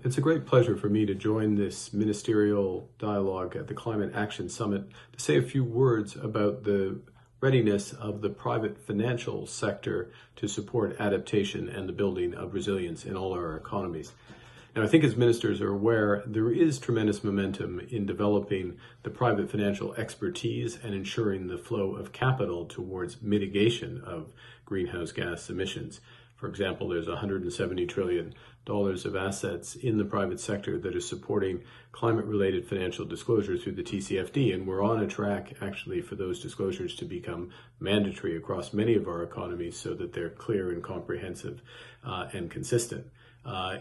It's a great pleasure for me to join this ministerial dialogue at the Climate Action Summit to say a few words about the readiness of the private financial sector to support adaptation and the building of resilience in all our economies. Now, I think as ministers are aware, there is tremendous momentum in developing the private financial expertise and ensuring the flow of capital towards mitigation of greenhouse gas emissions. For example, there's $170 trillion of assets in the private sector that is supporting climate-related financial disclosure through the TCFD, and we're on a track actually for those disclosures to become mandatory across many of our economies so that they're clear and comprehensive and consistent.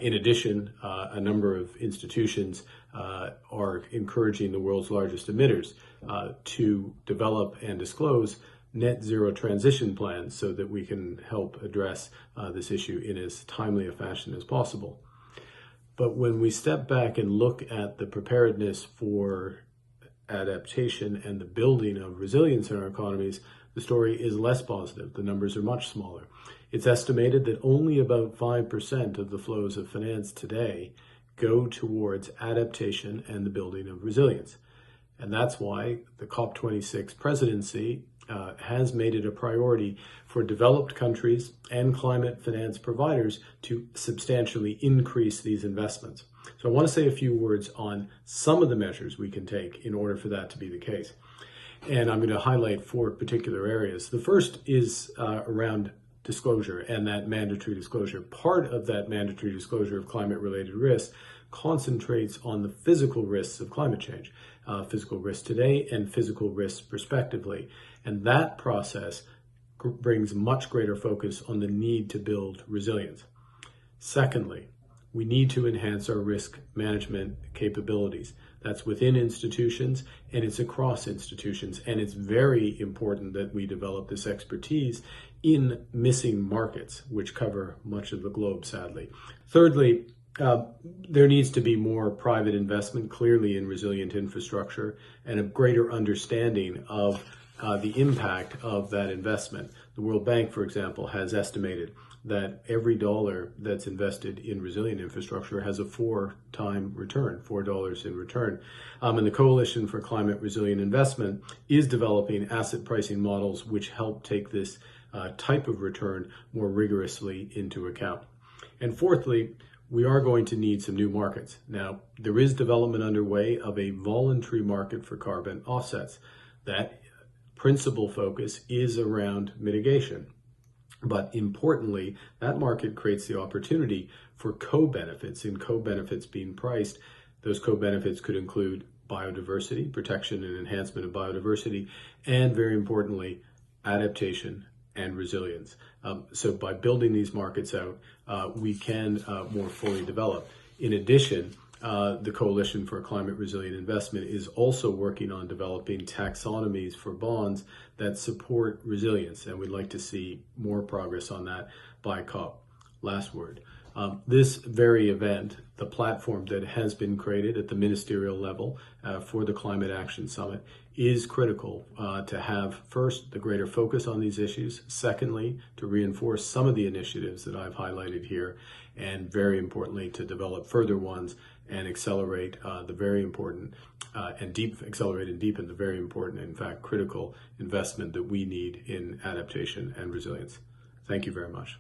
In addition, a number of institutions are encouraging the world's largest emitters to develop and disclose net zero transition plans so that we can help address this issue in as timely a fashion as possible. But when we step back and look at the preparedness for adaptation and the building of resilience in our economies, the story is less positive. The numbers are much smaller. It's estimated that only about 5% of the flows of finance today go towards adaptation and the building of resilience. And that's why the COP26 presidency has made it a priority for developed countries and climate finance providers to substantially increase these investments. So I want to say a few words on some of the measures we can take in order for that to be the case. And I'm going to highlight 4 particular areas. The first is around disclosure and that mandatory disclosure. Part of that mandatory disclosure of climate-related risks concentrates on the physical risks of climate change, physical risks today and physical risks prospectively. And that process brings much greater focus on the need to build resilience. Secondly, we need to enhance our risk management capabilities. That's within institutions and it's across institutions. And it's very important that we develop this expertise in missing markets, which cover much of the globe, sadly. Thirdly, there needs to be more private investment, clearly in resilient infrastructure, and a greater understanding of the impact of that investment. The World Bank, for example, has estimated that every dollar that's invested in resilient infrastructure has a 4-time return, $4 in return. And the Coalition for Climate Resilient Investment is developing asset pricing models which help take this type of return more rigorously into account. And fourthly, we are going to need some new markets. Now, there is development underway of a voluntary market for carbon offsets. That principal focus is around mitigation. But importantly, that market creates the opportunity for co-benefits, and co-benefits being priced. Those co-benefits could include biodiversity, protection and enhancement of biodiversity, and very importantly, adaptation and resilience. So by building these markets out, we can more fully develop. In addition, the Coalition for Climate Resilient Investment is also working on developing taxonomies for bonds that support resilience, and we'd like to see more progress on that by COP. Last word. This very event, the platform that has been created at the ministerial level for the Climate Action Summit, is critical to have, first, the greater focus on these issues, secondly, to reinforce some of the initiatives that I've highlighted here, and very importantly, to develop further ones and accelerate the very important accelerate and deepen the very important, in fact, critical investment that we need in adaptation and resilience. Thank you very much.